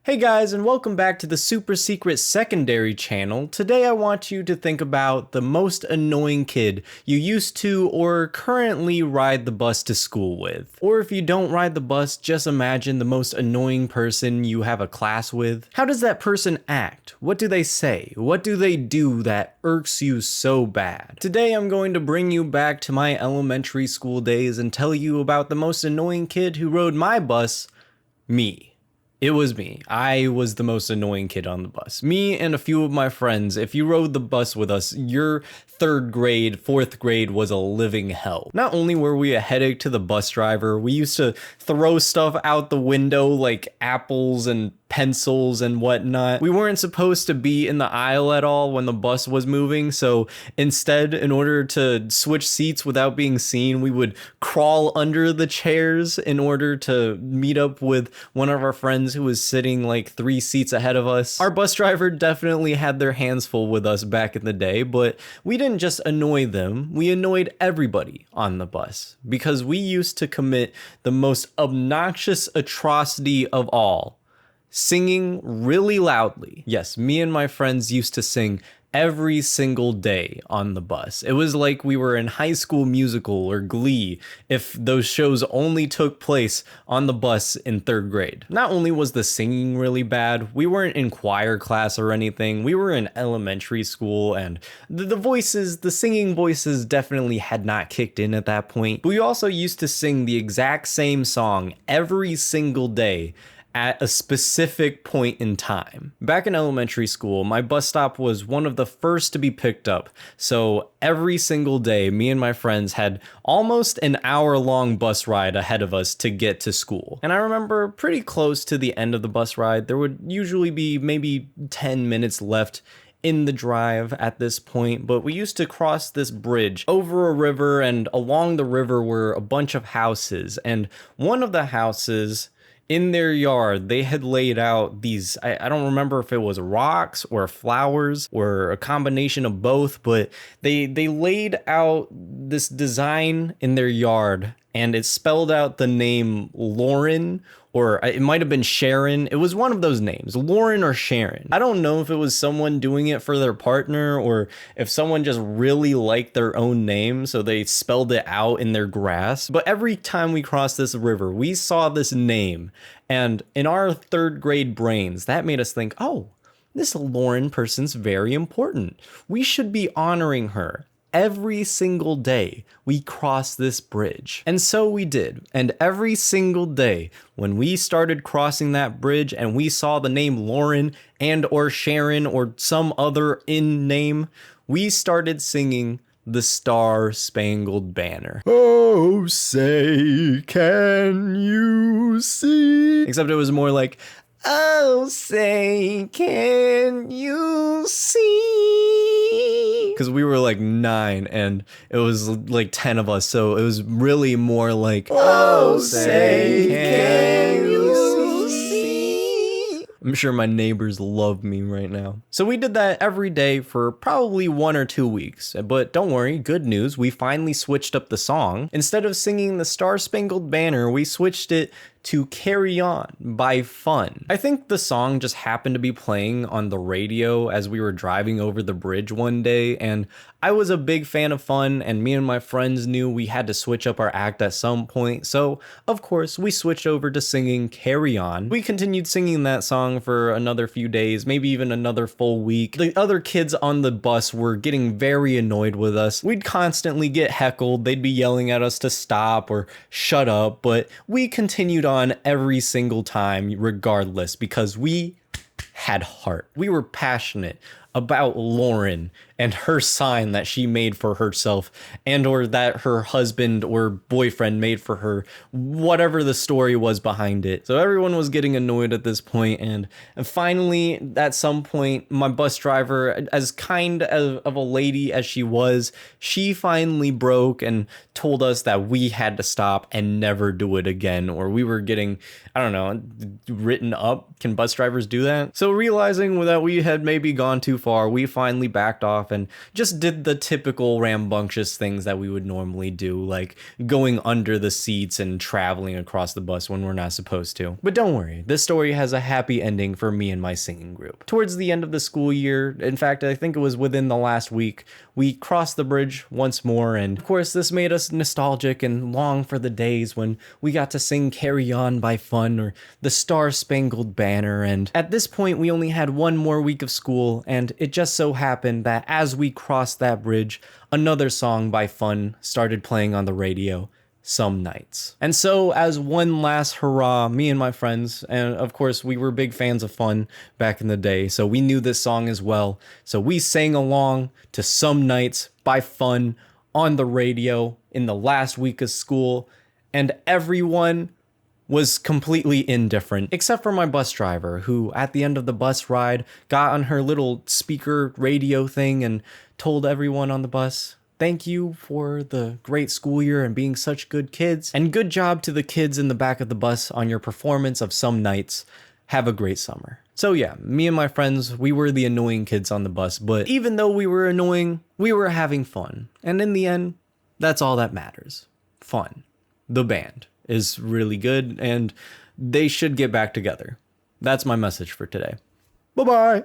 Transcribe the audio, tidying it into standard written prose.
Hey guys, and welcome back to the Super Secret Secondary channel. Today I want you to think about the most annoying kid you used to or currently ride the bus to school with. Or if you don't ride the bus, just imagine the most annoying person you have a class with. How does that person act? What do they say? What do they do that irks you so bad? Today I'm going to bring you back to my elementary school days and tell you about the most annoying kid who rode my bus, me. It was me. I was the most annoying kid on the bus. Me and a few of my friends, if you rode the bus with us, your third grade, fourth grade was a living hell. Not only were we a headache to the bus driver, we used to throw stuff out the window like apples and pencils and whatnot. We weren't supposed to be in the aisle at all when the bus was moving, so instead, in order to switch seats without being seen, we would crawl under the chairs in order to meet up with one of our friends who was sitting like 3 seats ahead of us. Our bus driver definitely had their hands full with us back in the day, but we didn't just annoy them, we annoyed everybody on the bus because we used to commit the most obnoxious atrocity of all: singing really loudly. Yes, me and my friends used to sing every single day on the bus. It was like we were in High School Musical or Glee if those shows only took place on the bus in 3rd grade. Not only was the singing really bad, we weren't in choir class or anything. We were in elementary school, and the singing voices definitely had not kicked in at that point. But we also used to sing the exact same song every single day at a specific point in time. Back in elementary school, my bus stop was one of the first to be picked up, so every single day, me and my friends had almost an hour-long bus ride ahead of us to get to school. And I remember pretty close to the end of the bus ride, there would usually be maybe 10 minutes left in the drive at this point, but we used to cross this bridge over a river, and along the river were a bunch of houses, and one of the houses, in their yard, they had laid out these, I don't remember if it was rocks or flowers or a combination of both, but they laid out this design in their yard, and it spelled out the name Lauren, or it might have been Sharon. It was one of those names, Lauren or Sharon. I don't know if it was someone doing it for their partner or if someone just really liked their own name, so they spelled it out in their grass. But every time we crossed this river, we saw this name, and in our 3rd grade brains, that made us think, oh, this Lauren person's very important. We should be honoring her. Every single day we crossed this bridge. And so we did. And every single day when we started crossing that bridge and we saw the name Lauren and or Sharon or some other in name, we started singing the Star-Spangled Banner. Oh, say, can you see? Except it was more like, oh, say, can you see? Because we were like 9 and it was like 10 of us, so it was really more like, oh, say, can you see? I'm sure my neighbors love me right now. So we did that every day for probably 1 or 2 weeks. But don't worry, good news, we finally switched up the song. Instead of singing the Star-Spangled Banner, we switched it to Carry On by Fun. I think the song just happened to be playing on the radio as we were driving over the bridge one day, and I was a big fan of Fun, and me and my friends knew we had to switch up our act at some point, so of course we switched over to singing Carry On. We continued singing that song for another few days, maybe even another full week. The other kids on the bus were getting very annoyed with us. We'd constantly get heckled, they'd be yelling at us to stop or shut up, but we continued on every single time regardless because we had heart. We were passionate about Lauren and her sign that she made for herself and or that her husband or boyfriend made for her, whatever the story was behind it. So everyone was getting annoyed at this point, and finally at some point my bus driver, as kind of a lady as she was, she finally broke and told us that we had to stop and never do it again, or we were getting, I don't know, written up. Can bus drivers do that? So realizing that we had maybe gone too far, we finally backed off and just did the typical rambunctious things that we would normally do, like going under the seats and traveling across the bus when we're not supposed to. But don't worry, this story has a happy ending for me and my singing group. Towards the end of the school year, in fact, I think it was within the last week, we crossed the bridge once more, and of course this made us nostalgic and long for the days when we got to sing Carry On by Fun or the Star-Spangled Banner, and at this point we only had one more week of school, and it just so happened that as we crossed that bridge, another song by Fun started playing on the radio, Some Nights. And so as one last hurrah, me and my friends, and of course we were big fans of Fun back in the day, so we knew this song as well, so we sang along to Some Nights by Fun on the radio in the last week of school, and everyone was completely indifferent, except for my bus driver, who at the end of the bus ride got on her little speaker radio thing and told everyone on the bus, "Thank you for the great school year and being such good kids, and good job to the kids in the back of the bus on your performance of Some Nights. Have a great summer." So yeah, me and my friends, we were the annoying kids on the bus, but even though we were annoying, we were having fun. And in the end, that's all that matters. Fun. The band is really good, and they should get back together. That's my message for today. Bye-bye.